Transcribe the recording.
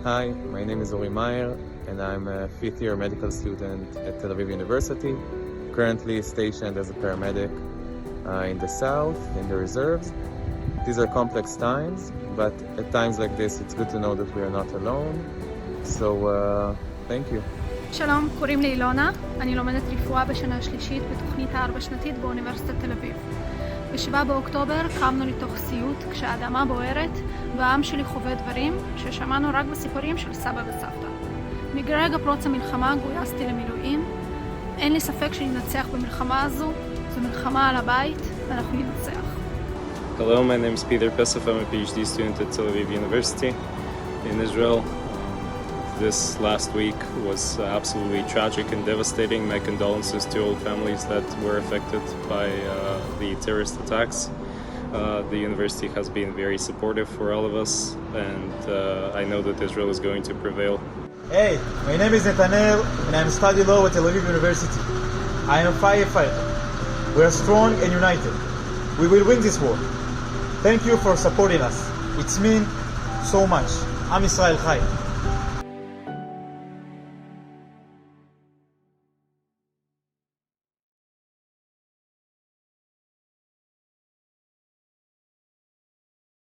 Hi, my name is Ori Meyer, and I'm a fifth-year medical student at Tel Aviv University, currently stationed as a paramedic in the south, in the reserves. These are complex times, but at times like this, it's good to know that we are not alone. So, thank you. שלום, קוראים לי אילונה, אני לומדת רפואה בשנה השלישית בתוכנית הארבע-שנתית באוניברסיטת תל אביב. ב-7 באוקטובר קמנו לתוך סיוט כשהאדמה בוערת והעם שלי חווה דברים ששמענו רק בסיפורים של סבא וסבתא. מרגע פרוץ המלחמה גויסתי למילואים. אין לי ספק שננצח במלחמה הזו, זו מלחמה על הבית ואנחנו ננצח. Hello, my name is Peter Pesov. I'm a PhD student at Tel Aviv University in Israel. This last week was absolutely tragic and devastating. My condolences to all families that were affected by the terrorist attacks. The university has been very supportive for all of us, and I know that Israel is going to prevail. Hey, my name is Nathaniel, and I'm studying law at Tel Aviv University. I am a firefighter. We are strong and united. We will win this war. Thank you for supporting us. It's mean so much. Am Israel Chai.